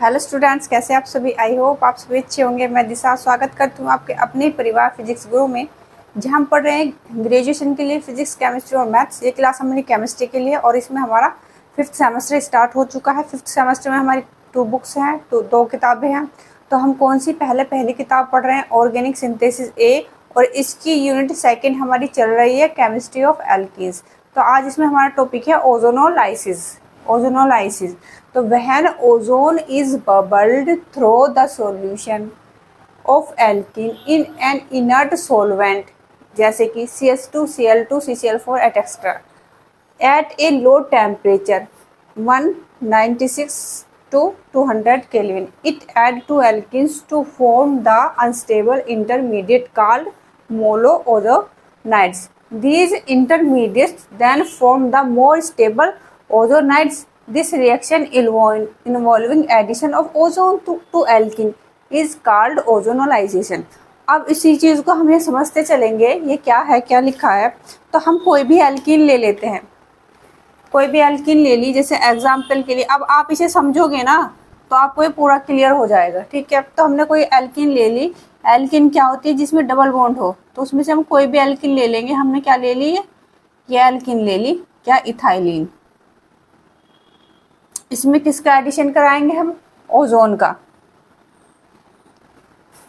Hello students, कैसे आप सभी। आई होप आप सभी अच्छे होंगे। मैं दिशा स्वागत करती हूँ आपके अपने परिवार फिजिक्स गुरु में, जहाँ हम पढ़ रहे हैं ग्रेजुएशन के लिए फिजिक्स, केमिस्ट्री और मैथ्स। ये क्लास हमारी केमिस्ट्री के लिए और इसमें हमारा 5th सेमेस्टर स्टार्ट हो चुका है। 5th सेमेस्टर में हमारी 2 बुक्स हैं, दो किताबें हैं। तो हम कौन सी पहली किताब पढ़ रहे हैं, ऑर्गेनिक सिंथेसिस ए, और इसकी यूनिट 2 हमारी चल रही है केमिस्ट्री ऑफ एल्कीन्स। तो आज इसमें हमारा टॉपिक है ओजोनोलाइसिस। ओजोनोलाइसिस, तो when ozone is bubbled through the solution of alkene in an inert solvent जैसे कि CH2, Cl2, CCl4 etc. at a low temperature 196 to 200 Kelvin, it add to alkenes to form the unstable intermediate called monoozonides. These intermediates then form the more stable ozonides. This reaction involving addition of ozone to alkene is called ozonolization. अब इसी चीज़ को हम ये समझते चलेंगे, ये क्या है, क्या लिखा है। तो हम कोई भी एल्कीन ले लेते हैं, कोई भी एल्कीन ले ली, जैसे एग्जाम्पल के लिए। अब आप इसे समझोगे ना तो आपको ये पूरा क्लियर हो जाएगा, ठीक है। तो हमने कोई एल्कीन ले ली। एल्कीन क्या होती है? जिसमें डबल बॉन्ड हो। तो उसमें से हम कोई भी एल्कीन ले लेंगे। हमने क्या ले ली है? ये एल्कीन ले ली, क्या? इथाइलिन। इसमें किसका एडिशन कराएंगे हम? ओजोन का,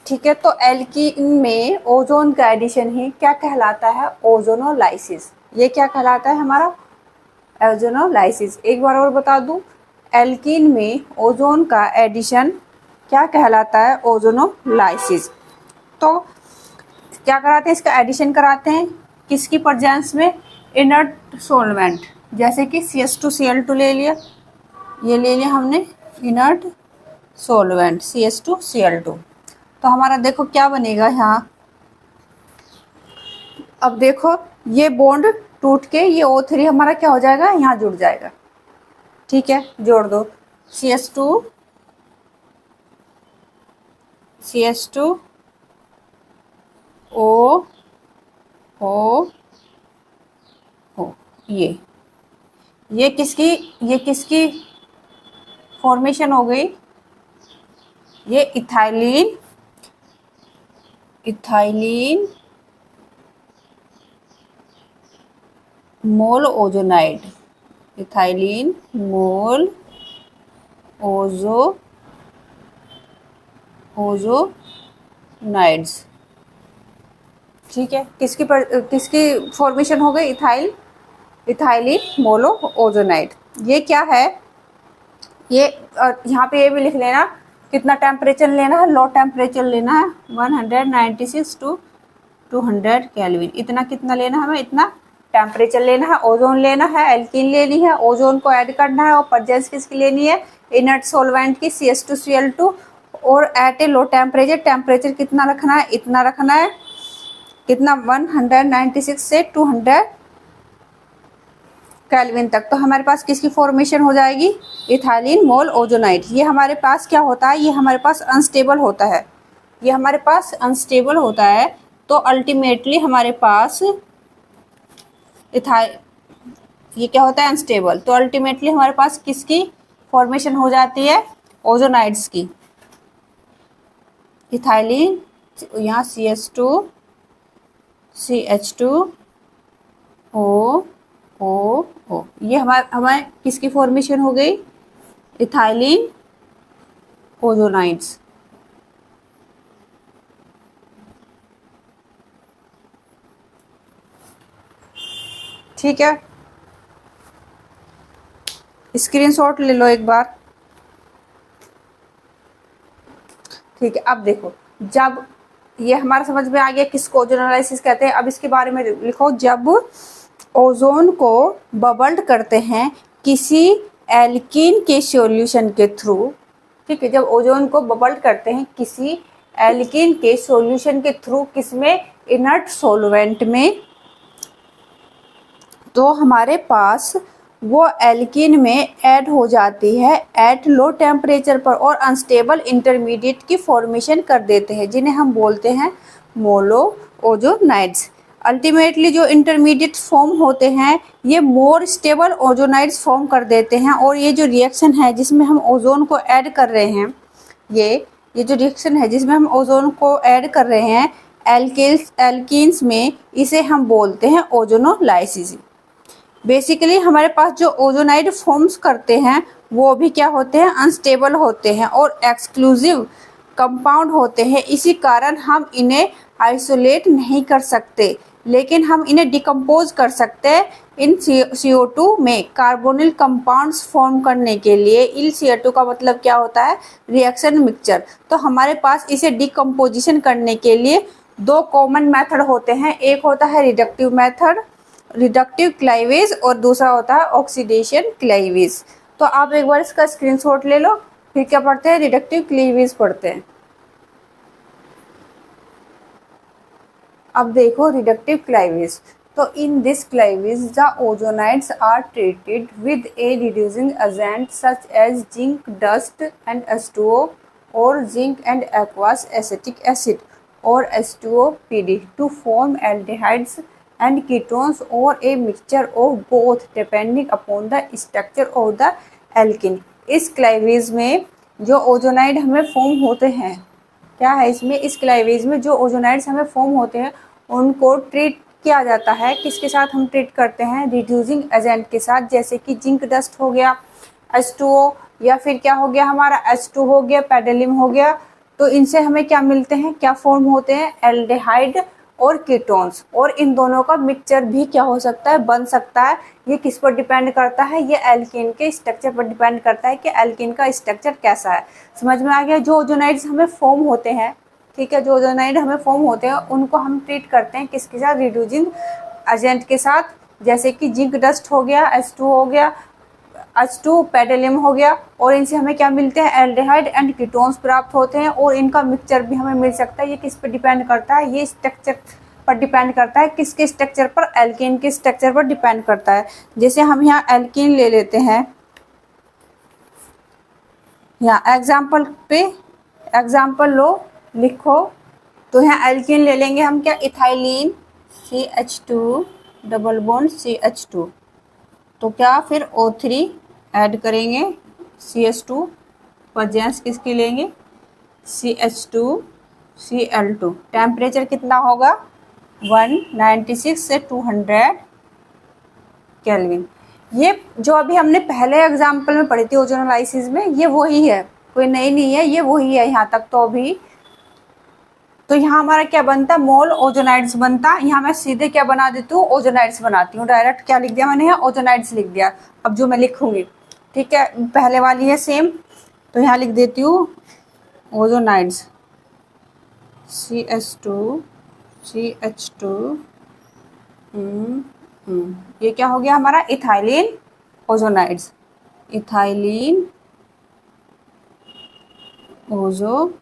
ठीक है। तो एल्कीन में ओजोन का एडिशन ही क्या कहलाता है? ओजोनोलाइसिस। ये क्या कहलाता है हमारा? ओजोनोलाइसिस। एक बार और बता दूं, एल्कीन में ओजोन का एडिशन क्या कहलाता है? ओजोनोलाइसिस। तो क्या कराते हैं? इसका एडिशन कराते हैं किसकी प्रेजेंस में? इनर्ट सॉल्वेंट, जैसे कि CH2Cl2 ले लिया, ये ले लिया हमने इनर्ट सॉल्वेंट CH2Cl2। तो हमारा देखो क्या बनेगा यहाँ। अब देखो ये बॉन्ड टूट के ये O3 हमारा क्या हो जाएगा? यहाँ जुड़ जाएगा, ठीक है। जोड़ दो CH2 O O O। ये किसकी फॉर्मेशन हो गई? ये ethylene molozonide, ethylene molozonides, ठीक है। किसकी फॉर्मेशन हो गई? Ethylene molozonide. ये क्या है? ये यहाँ पे ये भी लिख लेना कितना टेम्परेचर लेना है। लो टेम्परेचर लेना है 196 to 200 केल्विन। इतना कितना लेना है हमें? इतना टेम्परेचर लेना है। ओजोन लेना है, एल्कीन लेनी है, ओजोन को ऐड करना है, और प्रेजेंस किसकी लेनी है? इनर्ट सॉल्वेंट की CH2Cl2, और एट ए लो टेम्परेचर कितना रखना है? इतना रखना है। कितना? 196 से 200 केल्विन तक। तो हमारे पास किसकी फॉर्मेशन हो जाएगी? इथाइलिन मोल ओजोनाइड। ये हमारे पास क्या होता है? ये हमारे पास अनस्टेबल होता है। ये हमारे पास अनस्टेबल होता है। तो अल्टीमेटली हमारे पास ये क्या होता है? अनस्टेबल। तो अल्टीमेटली हमारे पास किसकी फॉर्मेशन हो जाती है? ओजोनाइड्स की। इथाइलिन, यहाँ CH2 O ये हमारे किसकी फॉर्मेशन हो गई? इथाइलिन ओजोनाइड्स, ठीक है। स्क्रीनशॉट ले लो एक बार, ठीक है। अब देखो, जब ये हमारा समझ में आ गया किसको ओजोनोलाइसिस कहते हैं। अब इसके बारे में लिखो। जब ओजोन को बबल्ड करते हैं किसी एल्कीन के सॉल्यूशन के थ्रू, ठीक है। जब ओजोन को बबल्ड करते हैं किसी एल्कीन के सॉल्यूशन के थ्रू, किसमें? इनर्ट सॉल्वेंट में, तो हमारे पास वो एल्कीन में ऐड हो जाती है एट लो टेम्परेचर पर, और अनस्टेबल इंटरमीडिएट की फॉर्मेशन कर देते हैं, जिन्हें हम बोलते हैं मोलो ओजोनाइड्स। अल्टीमेटली जो इंटरमीडिएट फॉर्म होते हैं ये मोर स्टेबल ओजोनाइड्स फॉर्म कर देते हैं, और ये जो रिएक्शन है जिसमें हम ओजोन को ऐड कर रहे हैं, ये जो रिएक्शन है जिसमें हम ओजोन को ऐड कर रहे हैं एल्कीन्स में, इसे हम बोलते हैं ओजोनोलाइसिस। बेसिकली हमारे पास जो ओजोनाइड फॉर्म्स करते हैं वो भी क्या होते हैं, अनस्टेबल होते हैं और एक्सक्लूसिव कंपाउंड होते हैं। इसी कारण हम इन्हें आइसोलेट नहीं कर सकते, लेकिन हम इन्हें डिकम्पोज कर सकते हैं इन CO2 में कार्बोनिल कंपाउंड्स फॉर्म करने के लिए। इल CO2 का मतलब क्या होता है, रिएक्शन मिक्सचर। तो हमारे पास इसे डिकम्पोजिशन करने के लिए दो कॉमन मेथड होते हैं, एक होता है रिडक्टिव मेथड, रिडक्टिव क्लाइवेज, और दूसरा होता है ऑक्सीडेशन क्लाइवेज। तो आप एक बार इसका स्क्रीनशॉट ले लो, फिर क्या पढ़ते हैं, रिडक्टिव क्लीवेज पढ़ते हैं। अब देखो रिडक्टिव क्लाइवेज। तो in this cleavage the ozonides are treated with a reducing agent such as zinc dust and H2O और zinc and aqueous acetic acid और H2OPD to form aldehydes and ketones or a mixture of both depending upon the structure of the alkene। इस क्लाइवेज में जो ozonide हमें form होते हैं, क्या है इसमें, इस क्लाइवेज में जो ओजोनाइड्स हमें फॉर्म होते हैं उनको ट्रीट किया जाता है। किसके साथ हम ट्रीट करते हैं, रिड्यूसिंग एजेंट के साथ, जैसे कि जिंक डस्ट हो गया, H2O, या फिर क्या हो गया हमारा H2 हो गया, पेडालियम हो गया। तो इनसे हमें क्या मिलते हैं, क्या फॉर्म होते हैं, एल्डिहाइड और कीटोन्स, और इन दोनों का मिक्सचर भी क्या हो सकता है, बन सकता है। ये किस पर डिपेंड करता है, ये एल्कीन के स्ट्रक्चर पर डिपेंड करता है कि एल्कीन का स्ट्रक्चर कैसा है। समझ में आ गया। जो ओजोनाइड्स हमें फॉर्म होते हैं, ठीक है, जो ओजोनाइड हमें फॉर्म होते हैं उनको हम ट्रीट करते हैं किसके साथ, रिड्यूसिंग एजेंट के साथ, जैसे कि जिंक डस्ट हो गया, H2 हो गया, H2 पेडालियम हो गया, और इनसे हमें क्या मिलते हैं, एल्डिहाइड एंड कीटोन्स प्राप्त होते हैं, और इनका मिक्सचर भी हमें मिल सकता है। ये किस पर डिपेंड करता है, ये स्ट्रक्चर पर डिपेंड करता है। किसके स्ट्रक्चर पर, एल्कीन के स्ट्रक्चर पर डिपेंड करता है। जैसे हम यहाँ एल्कीन ले लेते हैं, यहाँ एग्जाम्पल पे एग्जाम्पल लो, लिखो। तो यहाँ एल्कीन ले लेंगे हम, क्या, ethylene CH2 double bond CH2, तो क्या फिर O3 ऐड करेंगे, CH2 प्रेजेंस किसकी लेंगे, CH2 Cl2। टेम्परेचर कितना होगा, 196 से 200 केल्विन। ये जो अभी हमने पहले एग्जाम्पल में पढ़ी थी ओजोनोलाइसिस में, ये वही है, कोई नई नहीं है, ये वही है यहाँ तक। तो अभी तो यहाँ हमारा क्या बनता, मोल ओजोनाइड्स बनता। यहाँ मैं सीधे क्या बना देती हूँ, ओजोनाइड्स बनाती हूँ। डायरेक्ट क्या लिख दिया मैंने, यहाँ ओजोनाइड्स लिख दिया। अब जो मैं लिखूंगी, ठीक है, पहले वाली है सेम, तो यहाँ लिख देती हूँ ओजोनाइड्स CH2 ये क्या हो गया हमारा, इथाइलिन ओजोनाइड्स, इथाइलिन ओजोनाइड।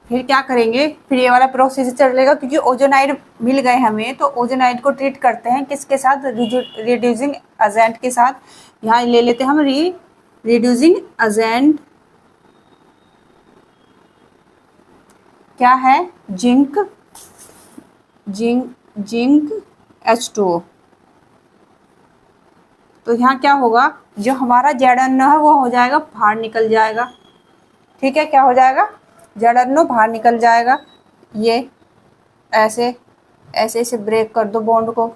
फिर क्या करेंगे, फिर ये वाला प्रोसेस चलेगा, क्योंकि ओजोनाइड मिल गए हमें, तो ओजोनाइड को ट्रीट करते हैं किसके साथ, रिड्यूसिंग एजेंट के साथ। यहाँ ले लेते हैं हम रिड्यूसिंग एजेंट, क्या है, जिंक H2O। तो यहाँ क्या होगा, जो हमारा ZnO है वो हो जाएगा, बाहर निकल जाएगा। ठीक है, क्या हो जाएगा, ZnO बाहर निकल जाएगा। ये ऐसे ऐसे से ब्रेक कर दो बॉन्ड को,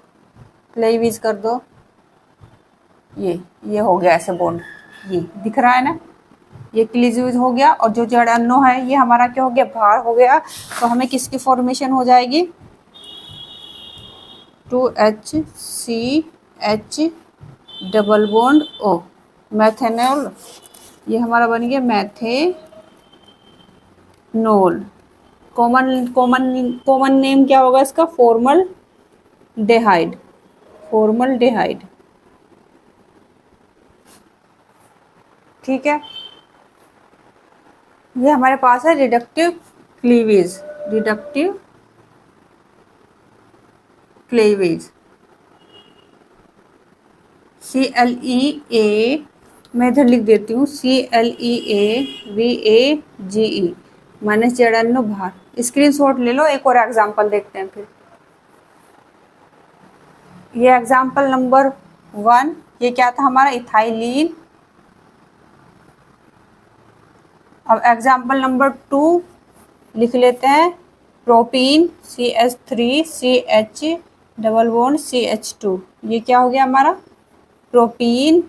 क्लेविज कर दो, ये हो गया ऐसे बॉन्ड, ये दिख रहा है ना, ये क्लीवेज हो गया। और जो ZnO है ये हमारा क्या हो गया, बाहर हो गया। तो हमें किसकी फॉर्मेशन हो जाएगी, 2HCH double bond O, methanol. ये हमारा बन गया मैथेनॉल। कॉमन नेम क्या होगा इसका, फॉर्मलडेहाइड। ठीक है, ये हमारे पास है रिडक्टिव क्लीवेज, CLEA मैं इधर लिख देती हूँ, CLEAVAGE माइनस ZnO बाहर। स्क्रीनशॉट ले लो, एक और एग्जाम्पल देखते हैं फिर। ये एग्जाम्पल नंबर 1, ये क्या था हमारा, इथाइलिन। अब एग्जाम्पल नंबर 2 लिख लेते हैं, propene CH3CH double bond CH2। ये क्या हो गया हमारा, प्रोपीन।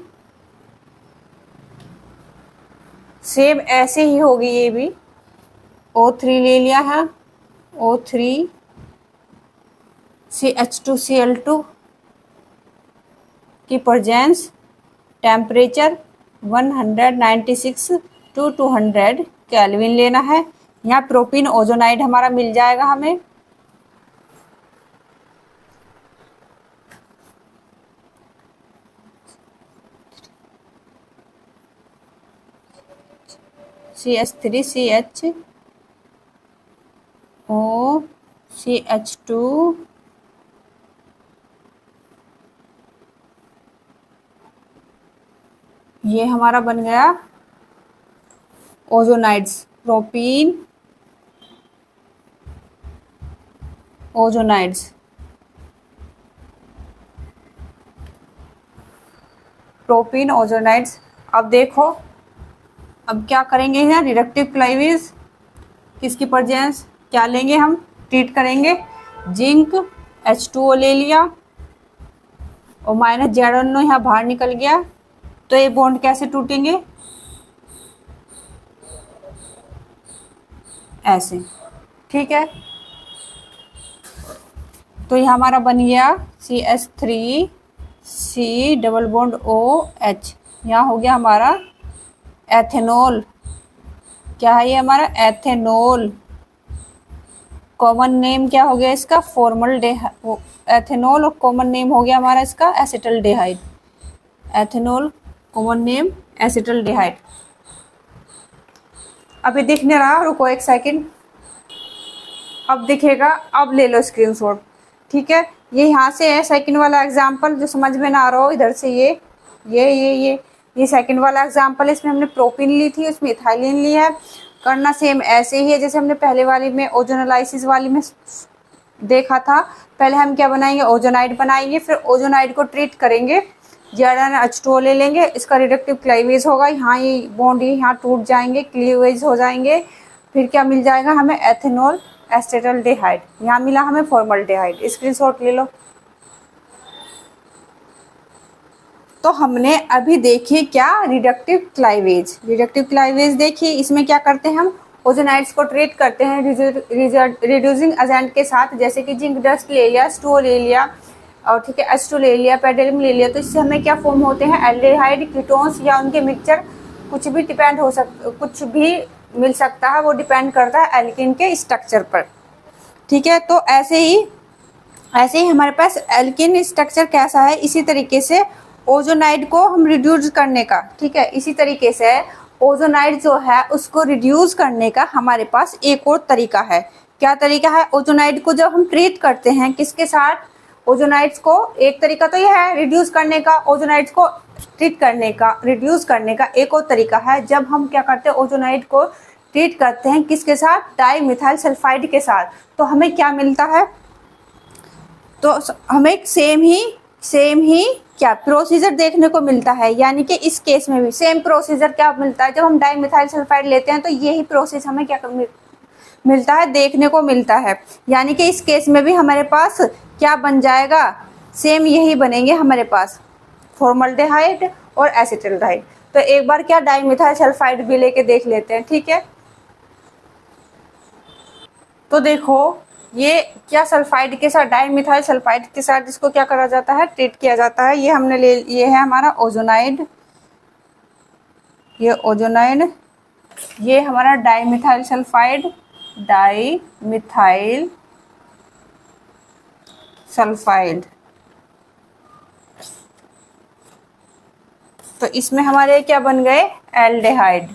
सेम ऐसे ही होगी ये भी, O3 ले लिया है, O3 CH2Cl2 की प्रेजेंस, टेम्परेचर 196 टू 200 केल्विन लेना है। यहाँ प्रोपीन ओजोनाइड हमारा मिल जाएगा हमें। CH3CH O CH2 ये हमारा बन गया ओजोनाइड्स, प्रोपीन ओजोनाइड्स। प्रोपीन ओजोनाइड्स। अब देखो, अब क्या करेंगे यहाँ, रिडक्टिव क्लाइविज किसकी प्रेजेंस, क्या लेंगे हम, ट्रीट करेंगे, जिंक H2O ले लिया और माइनस ZnO यहाँ बाहर निकल गया, तो ये बॉन्ड कैसे टूटेंगे, ऐसे, ठीक है। तो ये हमारा बन गया CH3C डबल बॉन्ड OH। यहाँ हो गया हमारा एथेनॉल। क्या है ये हमारा, एथेनॉल। कॉमन नेम क्या हो गया इसका, फॉर्मलडेहाइड। एथेनॉल और कॉमन नेम हो गया हमारा इसका acetaldehyde. Ethanol common name acetaldehyde. अभी दिख नहीं रहा, रुको एक सेकंड, अब दिखेगा, अब ले लो स्क्रीनशॉट, ठीक है। ये यहाँ से है सेकंड वाला एग्जाम्पल, जो समझ में ना आ रहा हो इधर से ये सेकंड वाला एग्जाम्पल, इसमें हमने प्रोपीन ली थी, उसमें इथाइलिन लिया है। करना सेम ऐसे ही है जैसे हमने पहले वाली में ओजोनोलाइसिस वाली में देखा था। पहले हम क्या बनाएंगे, ओजोनाइड बनाएंगे, फिर ओजोनाइड को ट्रीट करेंगे, ZnH2O ले लेंगे, इसका रिडक्टिव क्लाइवेज होगा, यहाँ ये बॉन्ड यहाँ टूट जाएंगे, क्लीवेज हो जाएंगे, फिर क्या मिल जाएगा हमें, एथेनॉल एसिटल्डेहाइड। यहाँ मिला हमें फॉर्मल्डेहाइड। स्क्रीनशॉट ले लो। तो हमने अभी देखी क्या, रिडक्टिव क्लाइवेज। रिडक्टिव क्लाइवेज देखिए, इसमें क्या करते हैं हम, ओजोनाइड्स को ट्रीट करते हैं रिड्यूसिंग एजेंट के साथ, जैसे कि जिंक डस्ट ले लिया, H2O ले लिया, और ठीक है H2 ले लिया, पेंडेलियम ले लिया, तो इससे हमें क्या फॉर्म होते हैं, एल्डिहाइड, कीटोन्स या उनके मिक्सचर, कुछ भी डिपेंड हो कुछ भी मिल सकता है, वो डिपेंड करता है एल्किन के स्ट्रक्चर पर, ठीक है। तो ऐसे ही हमारे पास एल्किन स्ट्रक्चर कैसा है, इसी तरीके से ओजोनाइड को हम रिड्यूस करने का, ठीक है, इसी तरीके से ओजोनाइड जो है उसको रिड्यूस करने का हमारे पास एक और तरीका है। क्या तरीका है, ओजोनाइड को जब हम ट्रीट करते हैं किसके साथ, ओजोनाइड्स को, एक तरीका तो यह है रिड्यूस करने का, ओजोनाइड्स को ट्रीट करने का, रिड्यूस करने का एक और तरीका है, जब हम क्या करते हैं, ओजोनाइड को ट्रीट करते हैं किसके साथ, डाईमिथाइल सल्फाइड के साथ, तो हमें क्या मिलता है, तो हमें सेम ही क्या प्रोसीजर देखने को मिलता है। यानी कि इस केस में भी सेम प्रोसीजर क्या मिलता है, जब हम डाईमिथाइल सल्फाइड लेते हैं तो यही प्रोसेस हमें क्या मिलता है, देखने को मिलता है। यानी कि इस केस में भी हमारे पास क्या बन जाएगा, सेम यही बनेंगे हमारे पास, फॉर्मल्डेहाइड और एसिटल्डेहाइड। तो एक बार क्या डाईमिथाइल सल्फाइड भी लेके देख लेते हैं, ठीक है। तो देखो, ये क्या सल्फाइड के साथ, डाईमिथाइल सल्फाइड के साथ इसको क्या करा जाता है, ट्रीट किया जाता है। ये हमने ये है हमारा ओजोनाइड, ये ओजोनाइड, ये हमारा डाईमिथाइल सल्फाइड, डाईमिथाइल सल्फाइड। तो इसमें हमारे क्या बन गए, एल्डेहाइड,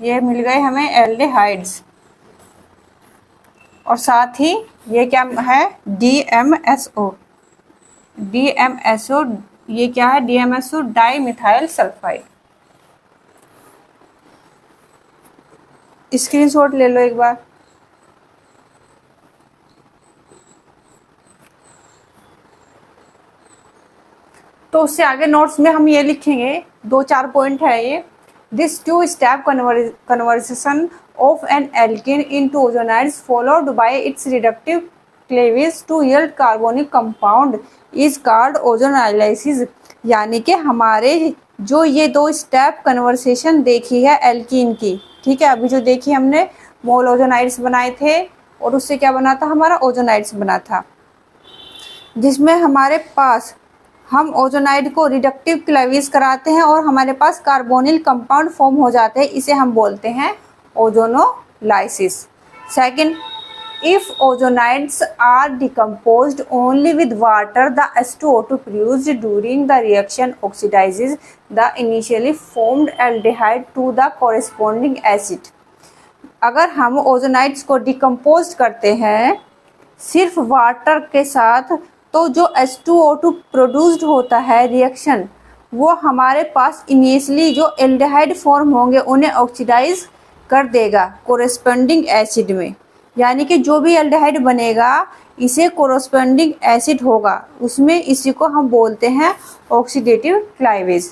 ये मिल गए हमें एल्डेहाइड्स। और साथ ही ये क्या है, DMSO, ये क्या है, DMSO डाईमिथाइल सल्फाइड। स्क्रीनशॉट ले लो एक बार। तो उससे आगे नोट्स में हम ये लिखेंगे, 2-4 पॉइंट है ये। This 2 step conversation of an alkene into ozonides followed by its reductive cleavage to yield carbonic compound is called ozonolysis. यानी कि हमारे जो ये 2 स्टेप कन्वर्सेशन देखी है एल्कीन की, ठीक है, अभी जो देखी हमने मोल ओजोनाइड्स बनाए थे और उससे क्या बना था, हमारा ओजोनाइड्स बना था, जिसमें हमारे पास हम ओजोनाइड को रिडक्टिव क्लेवेज कराते हैं और हमारे पास कार्बोनिल कंपाउंड फॉर्म हो जाते हैं, इसे हम बोलते हैं ozonolysis. Second, if ozonides are decomposed only with water, the H2O2 produced during the reaction oxidizes the initially formed aldehyde to the corresponding acid। अगर हम ओजोनाइड्स को डिकम्पोज करते हैं सिर्फ वाटर के साथ, तो जो H2O2 प्रोड्यूस्ड होता है रिएक्शन, वो हमारे पास इनिशियली जो एल्डिहाइड फॉर्म होंगे उन्हें ऑक्सीडाइज कर देगा कोरेस्पोंडिंग एसिड में। यानी कि जो भी एल्डिहाइड बनेगा इसे कोरेस्पोंडिंग एसिड होगा उसमें, इसी को हम बोलते हैं ऑक्सीडेटिव क्लेवेज।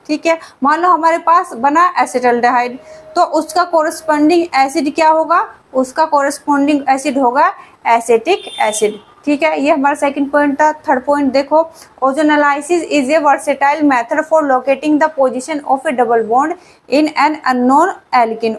ठीक है, मान लो हमारे पास बना एसिटाल्डिहाइड, तो उसका कोरेस्पोंडिंग एसिड क्या होगा, उसका कोरेस्पोंडिंग एसिड होगा एसिटिक एसिड। ठीक है, ये हमारा सेकंड पॉइंट था। थर्ड पॉइंट देखो, ozonolysis is a versatile method for locating the position of a double bond in an unknown alkene.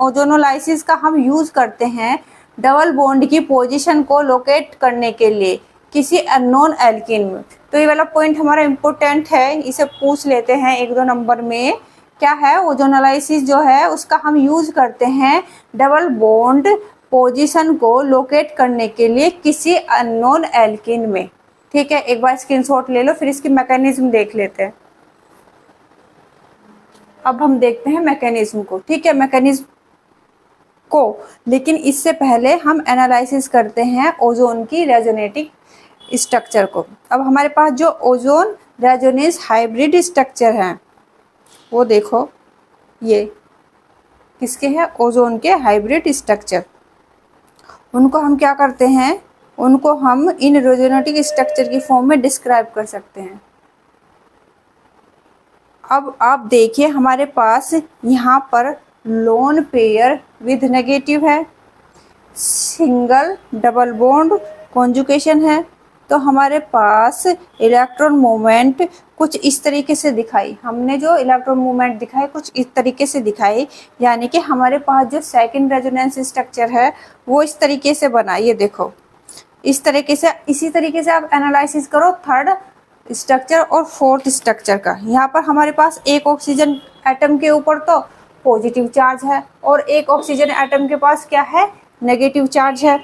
Ozonolysis का हम यूज करते हैं डबल बॉन्ड की पोजीशन को लोकेट करने के लिए किसी अननोन एल्किन में। तो ये वाला पॉइंट हमारा इम्पोर्टेंट है, इसे पूछ लेते हैं 1-2 नंबर में। क्या है, ओजोनोलाइसिस जो है उसका हम यूज करते हैं डबल बॉन्ड पोजीशन को लोकेट करने के लिए किसी अननोन एल्किन में। ठीक है, एक बार स्क्रीनशॉट ले लो, फिर इसकी मैकेनिज्म देख लेते हैं। अब हम देखते हैं मैकेनिज्म को। ठीक है, मैकेनिज्म को, लेकिन इससे पहले हम एनालिसिस करते हैं ओजोन की रेजोनेटिक स्ट्रक्चर को। अब हमारे पास जो ओजोन रेजोनेंस हाइब्रिड स्ट्रक्चर हैं वो देखो, ये किसके हैं, ओजोन के हाइब्रिड स्ट्रक्चर। उनको हम क्या करते हैं, उनको हम इन रेजोनेटिक स्ट्रक्चर की फॉर्म में डिस्क्राइब कर सकते हैं। अब आप देखिए हमारे पास यहाँ पर लोन पेयर विद नेगेटिव है, सिंगल डबल बॉन्ड कॉन्जुगेशन है। तो हमारे पास इलेक्ट्रॉन मूवमेंट कुछ इस तरीके से दिखाई, हमने जो इलेक्ट्रॉन मूवमेंट दिखाई कुछ इस तरीके से दिखाई। यानी कि हमारे पास जो सेकंड रेजोनेंस स्ट्रक्चर है वो इस तरीके से बना, ये देखो इस तरीके से। इसी तरीके से आप एनालिसिस करो थर्ड स्ट्रक्चर और फोर्थ स्ट्रक्चर का। यहाँ पर हमारे पास एक ऑक्सीजन एटम के ऊपर तो पॉजिटिव चार्ज है और एक ऑक्सीजन एटम के पास क्या है, नेगेटिव चार्ज है।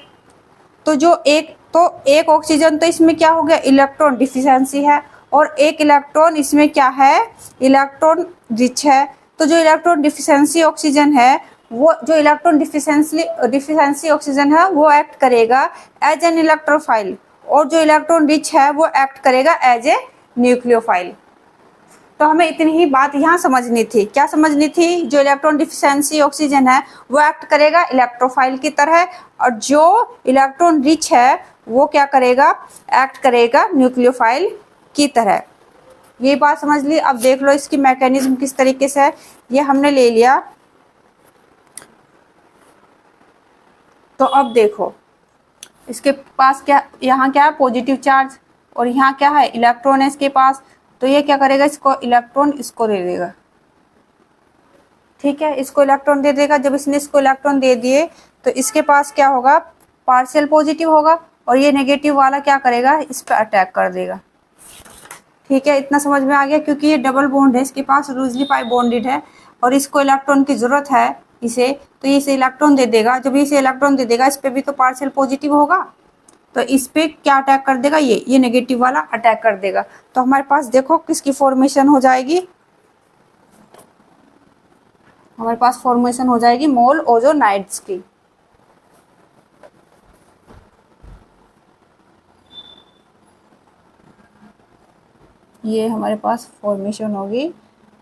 तो जो एक ऑक्सीजन तो इसमें क्या हो गया, इलेक्ट्रॉन डिफिशिएंसी है, और एक इलेक्ट्रॉन इसमें क्या है, इलेक्ट्रॉन रिच है। तो जो इलेक्ट्रॉन डिफिशिएंसी ऑक्सीजन है, वो जो इलेक्ट्रॉन डिफिशिएंसी ऑक्सीजन है वो एक्ट करेगा एज एन इलेक्ट्रोफाइल, और जो इलेक्ट्रॉन रिच है वो एक्ट करेगा एज ए न्यूक्लियोफाइल। तो हमें इतनी ही बात यहाँ समझनी थी। क्या समझनी थी, जो इलेक्ट्रॉन डिफिशिएंसी ऑक्सीजन है वो एक्ट करेगा इलेक्ट्रोफाइल की तरह, और जो इलेक्ट्रॉन रिच है वो क्या करेगा, एक्ट करेगा न्यूक्लियोफाइल की तरह। ये बात समझ ली। अब देख लो इसकी मैकेनिज्म किस तरीके से है, ये हमने ले लिया। तो अब देखो इसके पास क्या, यहाँ क्या है पॉजिटिव चार्ज, और यहाँ क्या है इलेक्ट्रॉन है इसके पास। तो ये क्या करेगा, इसको इलेक्ट्रॉन इसको दे देगा। ठीक है, इसको इलेक्ट्रॉन दे देगा। जब इसने इसको इलेक्ट्रॉन दे दिए तो इसके पास क्या होगा, पार्शियल पॉजिटिव होगा, और ये नेगेटिव वाला क्या करेगा, इस पर अटैक कर देगा। ठीक है, इतना समझ में आ गया। क्योंकि ये डबल बॉन्ड है, इसके पास लूजली पाई बॉन्डेड है और इसको इलेक्ट्रॉन की जरूरत है इसे, तो ये इसे इलेक्ट्रॉन दे देगा। जब इसे इलेक्ट्रॉन दे देगा, इस पे भी तो पार्शियल पॉजिटिव होगा, तो इस पे क्या अटैक कर देगा, ये नेगेटिव वाला अटैक कर देगा। तो हमारे पास देखो किसकी फॉर्मेशन हो जाएगी, हमारे पास फॉर्मेशन हो जाएगी मोल ओजोनाइड्स की। ये हमारे पास फॉर्मेशन होगी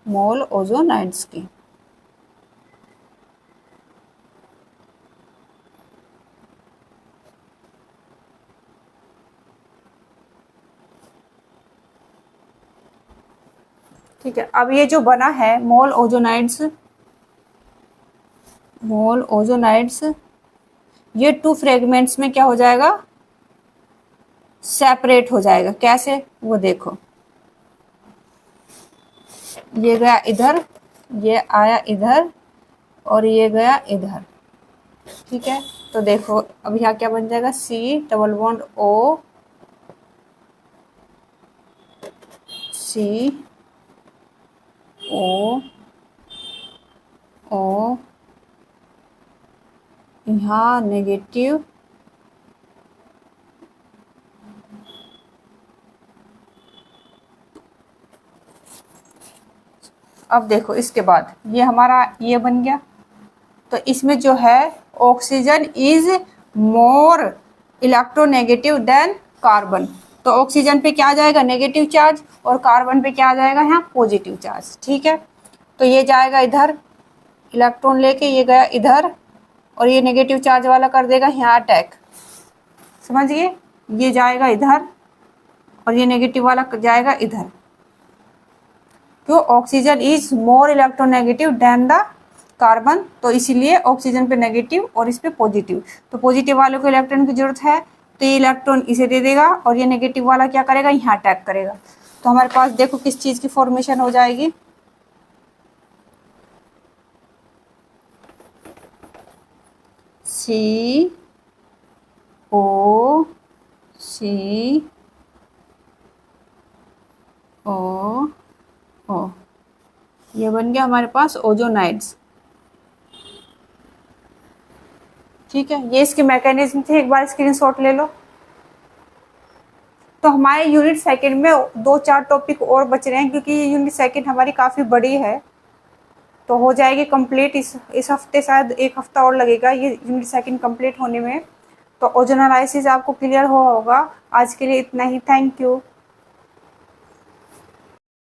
मोल ओजोनाइड्स की। ठीक है, अब ये जो बना है मोल ओजोनाइड्स, ये 2 फ्रेगमेंट्स में क्या हो जाएगा, सेपरेट हो जाएगा। कैसे, वो देखो, ये गया इधर, ये आया इधर, और ये गया इधर। ठीक है, तो देखो अब यहाँ क्या बन जाएगा, C double bond O, C O O, यहाँ नेगेटिव, अब देखो इसके बाद ये हमारा ये बन गया। तो इसमें जो है oxygen is more electronegative than carbon. तो ऑक्सीजन पे क्या आ जाएगा, नेगेटिव चार्ज, और कार्बन पे क्या आ जाएगा, यहाँ पॉजिटिव चार्ज। ठीक है, तो ये जाएगा इधर, इलेक्ट्रॉन लेके ये गया इधर, और ये नेगेटिव चार्ज वाला कर देगा यहाँ अटैक। समझिए, ये जाएगा इधर और ये नेगेटिव वाला जाएगा इधर। क्यों, oxygen is more electronegative than the carbon, तो इसीलिए ऑक्सीजन पे नेगेटिव और इस पे पॉजिटिव। तो पॉजिटिव वाले को इलेक्ट्रॉन की जरूरत है, तो ये इलेक्ट्रॉन इसे दे देगा, और ये नेगेटिव वाला क्या करेगा, यहाँ अटैक करेगा। तो हमारे पास देखो किस चीज़ की फॉर्मेशन हो जाएगी, C O C O O, ये बन गया हमारे पास ओजोनाइड्स। ठीक है, ये इसके मैकेनिज्म थे, एक बार स्क्रीनशॉट ले लो। तो हमारे यूनिट सेकंड में 2-4 टॉपिक और बच रहे हैं, क्योंकि ये यूनिट सेकंड हमारी काफ़ी बड़ी है, तो हो जाएगी कंप्लीट इस हफ्ते, शायद 1 हफ्ता और लगेगा ये यूनिट सेकंड कंप्लीट होने में। तो ओजोन एनालिसिस आपको क्लियर हुआ होगा। आज के लिए इतना ही, थैंक यू।